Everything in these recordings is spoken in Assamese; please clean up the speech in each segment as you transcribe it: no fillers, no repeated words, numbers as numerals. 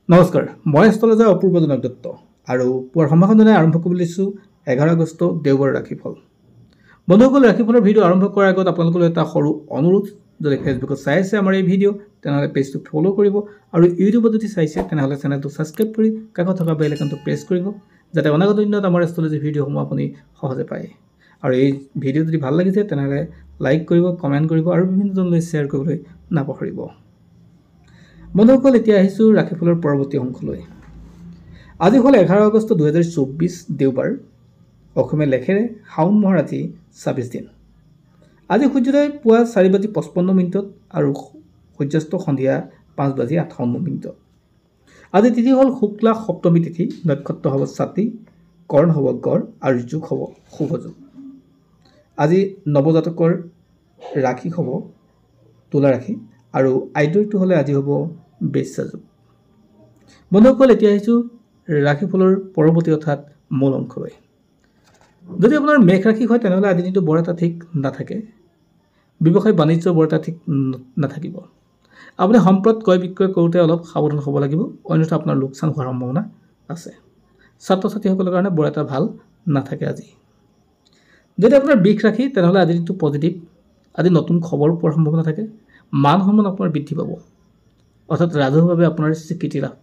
নমস্কাৰ, মই এষ্ট্ৰলজাৰ অপূৰ্ব জনক দত্ত আৰু পুৱাৰ সম্ভাষণে আৰম্ভ কৰিব লৈছোঁ 11 আগষ্ট দেওবাৰ ৰাশিফল। বন্ধুসকল, ৰাশিফলৰ ভিডিঅ' আৰম্ভ কৰাৰ আগত আপোনালোকলৈ এটা সৰু অনুৰোধ। যদি ফেচবুকত চাই আছে আমাৰ এই ভিডিঅ' তেনেহ'লে পেজটো ফ'ল' কৰিব আৰু ইউটিউবত যদি চাইছে তেনেহ'লে চেনেলটো ছাবস্ক্ৰাইব কৰি কাষত থকা বেল আইকনটো প্ৰেছ কৰিব, যাতে অনাগত দিনত আমাৰ এষ্ট্ৰলজি ভিডিঅ'সমূহ আপুনি সহজে পায়। আৰু এই ভিডিঅ' যদি ভাল লাগিছে তেনেহ'লে লাইক কৰিব, কমেণ্ট কৰিব আৰু বিভিন্নজনলৈ শ্বেয়াৰ কৰিবলৈ নাপাহৰিব। বন্ধুসকল, এতিয়া আহিছোঁ ৰাশিফলৰ পৰৱৰ্তী অংশলৈ। আজি হ'ল 11 আগষ্ট 2024 দেওবাৰ। অসমীয়া লেখেৰে শাওণ মাহৰ আজি 26 দিন। আজি সূৰ্যোদয় পুৱা 4:55 আৰু সূৰ্যাস্ত সন্ধিয়া 5:58। আজি তিথি হ'ল শুক্লা সপ্তমী তিথি, নক্ষত্ৰ হ'ব ছাতি, কৰ্ণ হ'ব গড় আৰু যোগ হ'ব শুভ যোগ। আজি নৱজাতকৰ ৰাশি হ'ব তুলা ৰাশি আৰু আইদৰটো হ'লে আজি হ'ব বৃশ্চিক যোগ। বন্ধুসকল, এতিয়া আহিছোঁ ৰাশিফলৰ পৰৱৰ্তী অৰ্থাৎ মূল অংশলৈ। যদি আপোনাৰ মেঘ ৰাশি হয় তেনেহ'লে আজি দিনটো বৰ এটা ঠিক নাথাকে। ব্যৱসায় বাণিজ্য বৰ এটা ঠিক নাথাকিব। আপুনি সম্পদ ক্ৰয় বিক্ৰয় কৰোঁতে অলপ সাৱধান হ'ব লাগিব, অন্যথা আপোনাৰ লোকচান হোৱাৰ সম্ভাৱনা আছে। ছাত্ৰ ছাত্ৰীসকলৰ কাৰণে বৰ এটা ভাল নাথাকে আজি। যদি আপোনাৰ বৃষ ৰাশি তেনেহ'লে আজি দিনটো পজিটিভ। আজি নতুন খবৰ পোৱাৰ সম্ভাৱনা থাকে। মান সন্মান আপোনাৰ বৃদ্ধি পাব, অৰ্থাৎ ৰাজহুৱাভাৱে আপোনাৰ স্বীকৃতি লাভ।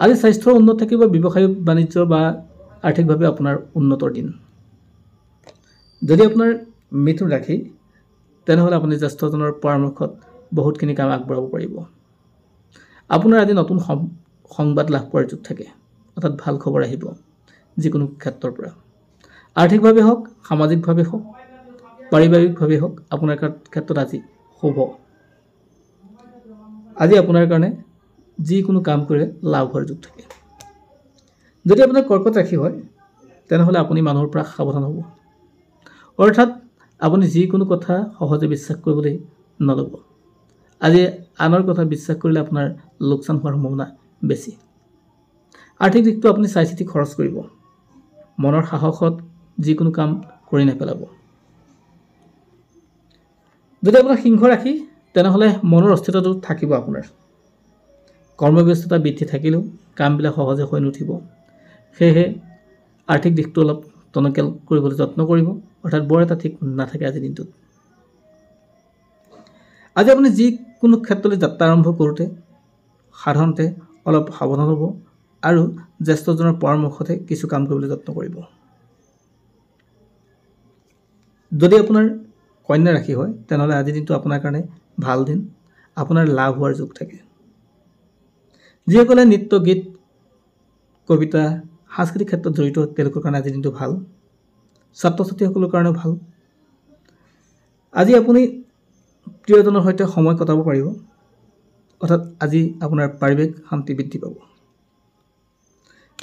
আজি স্বাস্থ্যৰ উন্নত থাকিব, ব্যৱসায় বাণিজ্য বা আৰ্থিকভাৱে আপোনাৰ উন্নতৰ দিন। যদি আপোনাৰ মিথুন ৰাশি তেনেহ'লে আপুনি জ্যেষ্ঠজনৰ পৰামৰ্শত বহুতখিনি কাম আগবঢ়াব পাৰিব। আপোনাৰ আজি নতুন সংবাদ লাভ কৰাৰ যোগ থাকে, অৰ্থাৎ ভাল খবৰ আহিব যিকোনো ক্ষেত্ৰৰ পৰা। আৰ্থিকভাৱে হওক, সামাজিকভাৱে হওক, পাৰিবাৰিকভাৱে হওক, আপোনাৰ ক্ষেত্ৰত আজি শুভ। আজি আপোনাৰ কাৰণে যিকোনো কাম কৰিলে লাভ হোৱাৰ যোগ থাকে। যদি আপোনাৰ কৰ্কট ৰাশি হয় তেনেহ'লে আপুনি মানুহৰ পৰা সাৱধান হ'ব, অৰ্থাৎ আপুনি যিকোনো কথা সহজে বিশ্বাস কৰিবলৈ নল'ব। আজি আনৰ কথা বিশ্বাস কৰিলে আপোনাৰ লোকচান হোৱাৰ সম্ভাৱনা বেছি। আৰ্থিক দিশটো আপুনি চাই চিতি খৰচ কৰিব, মনৰ সাহসত যিকোনো কাম কৰি নেপেলাব। যদি আপোনাৰ সিংহ ৰাশি তেনেহ'লে মনৰ অস্থিৰতাটো থাকিব আপোনাৰ। কৰ্মব্যস্ততা বৃদ্ধি থাকিলেও কামবিলাক সহজে হৈ নুঠিব। সেয়েহে আৰ্থিক দিশটো অলপ টনকিয়াল কৰিবলৈ যত্ন কৰিব, অৰ্থাৎ বৰ এটা ঠিক নাথাকে আজিৰ দিনটোত। আজি আপুনি যিকোনো ক্ষেত্ৰলৈ যাত্ৰা আৰম্ভ কৰোঁতে সাধাৰণতে অলপ সাৱধান হ'ব আৰু জ্যেষ্ঠজনৰ পৰামৰ্শতে কিছু কাম কৰিবলৈ যত্ন কৰিব। যদি আপোনাৰ কন্যা ৰাশি হয় তেনেহ'লে আজিৰ দিনটো আপোনাৰ কাৰণে ভাল দিন, আপোনাৰ লাভ হোৱাৰ যোগ থাকে। যিসকলে নৃত্য, গীত, কবিতা, সাংস্কৃতিক ক্ষেত্ৰত জড়িত তেওঁলোকৰ কাৰণে আজিৰ দিনটো ভাল। ছাত্ৰ ছাত্ৰীসকলৰ কাৰণেও ভাল। আজি আপুনি প্ৰিয়জনৰ সৈতে সময় কটাব পাৰিব, অৰ্থাৎ আজি আপোনাৰ পাৰিবাৰিক শান্তি বৃদ্ধি পাব।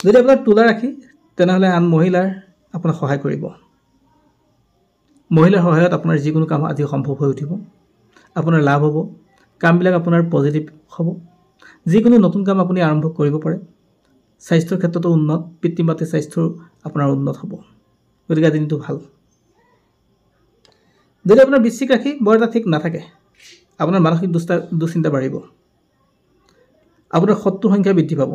যদি আপোনাৰ তুলা ৰাশি তেনেহ'লে আন মহিলাৰ আপোনাক সহায় কৰিব। মহিলাৰ সহায়ত আপোনাৰ যিকোনো কাম আজি সম্ভৱ হৈ উঠিব। আপোনাৰ লাভ হ'ব, কামবিলাক আপোনাৰ পজিটিভ হ'ব। যিকোনো নতুন কাম আপুনি আৰম্ভ কৰিব পাৰে। স্বাস্থ্যৰ ক্ষেত্ৰতো উন্নত, পিতৃ মাতৃৰ স্বাস্থ্যৰ আপোনাৰ উন্নত হ'ব, গতিকে আজি দিনটো ভাল। যদি আপোনাৰ বৃশ্চিক ৰাশি বৰ এটা ঠিক নাথাকে, আপোনাৰ মানসিক দুশ্চিন্তা বাঢ়িব। আপোনাৰ শত্ৰুৰ সংখ্যা বৃদ্ধি পাব।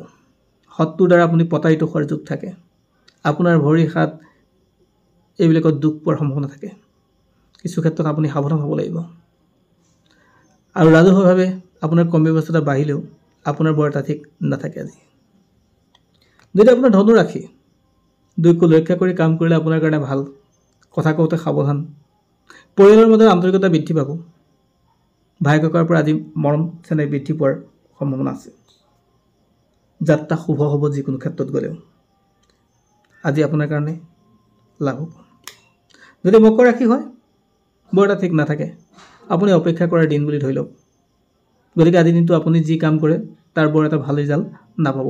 শত্ৰুৰ দ্বাৰা আপুনি প্ৰতাৰিত হোৱাৰ যোগ থাকে। আপোনাৰ ভৰি হাত এইবিলাকত দুখ পোৱাৰ সম্ভাৱনা থাকে। কিছু ক্ষেত্ৰত আপুনি সাৱধান হ'ব লাগিব। আৰু ৰাজহুৱাভাৱে আপোনাৰ কৰ্মব্যস্ততা বাঢ়িলেও আপোনাৰ বৰ এটা ঠিক নাথাকে আজি। যদি আপোনাৰ ধনু ৰাশি, দুইকো ৰক্ষা কৰি কাম কৰিলে আপোনাৰ কাৰণে ভাল। কথা কওঁতে সাৱধান। পৰিয়ালৰ মাজত আন্তৰিকতা বৃদ্ধি পাব। ভাই ককাৰ পৰা আজি মৰম চেনেহ বৃদ্ধি পোৱাৰ সম্ভাৱনা আছে। যাত্ৰা শুভ হ'ব যিকোনো ক্ষেত্ৰত গ'লেও। আজি আপোনাৰ কাৰণে লাভ হ'ব। যদি মকৰ ৰাশি হয় বৰ এটা ঠিক নাথাকে, আপুনি অপেক্ষা কৰাৰ দিন বুলি ধৰি লওক। গতিকে আজিৰ দিনটো আপুনি যি কাম কৰে তাৰ বৰ এটা ভাল ৰিজাল্ট নাপাব।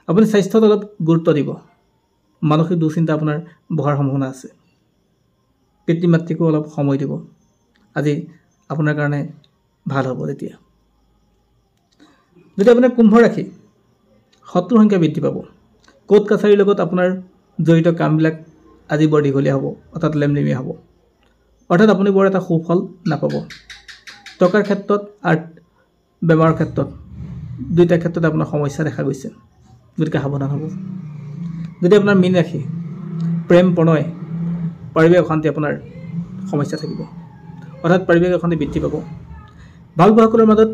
আপুনি স্বাস্থ্যত অলপ গুৰুত্ব দিব। মানসিক দুশ্চিন্তা আপোনাৰ বহাৰ সম্ভাৱনা আছে। পিতৃ মাতৃকো অলপ সময় দিব। আজি আপোনাৰ কাৰণে ভাল হ'ব। তেতিয়া যদি আপোনাৰ কুম্ভ ৰাশি, শত্ৰুৰ সংখ্যা বৃদ্ধি পাব। কোৰ্ট কাছাৰীৰ লগত আপোনাৰ জড়িত কামবিলাক আজি বৰ দীঘলীয়া হ'ব, অৰ্থাৎ লেমলেমীয়া হ'ব। অৰ্থাৎ আপুনি বৰ এটা সুফল নাপাব। টকাৰ ক্ষেত্ৰত আৰু বেমাৰৰ ক্ষেত্ৰত দুইটা ক্ষেত্ৰত আপোনাৰ সমস্যা দেখা গৈছে, গতিকে সাৱধান হ'ব। যদি আপোনাৰ মীন ৰাশি, প্ৰেম প্ৰণয়, পাৰিবাৰিক অশান্তি আপোনাৰ সমস্যা থাকিব, অৰ্থাৎ পাৰিবাৰিক অশান্তি বৃদ্ধি পাব। ভাল পোৱাসকলৰ মাজত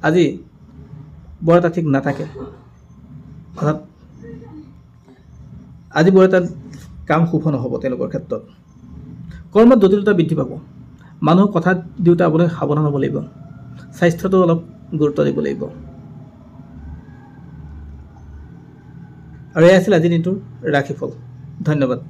আজি বৰ এটা ঠিক নাথাকে, অৰ্থাৎ আজি বৰ এটা কাম শুভ নহ'ব তেওঁলোকৰ ক্ষেত্ৰত। কৰ্মত জটিলতা বৃদ্ধি পাব, মানুহক কথা দিওঁতে আপুনি সাৱধান হ'ব লাগিব, স্বাস্থ্যটো অলপ গুৰুত্ব দিব লাগিব। আৰু এয়া আছিল আজিৰ দিনটোৰ ৰাশিফল। ধন্যবাদ।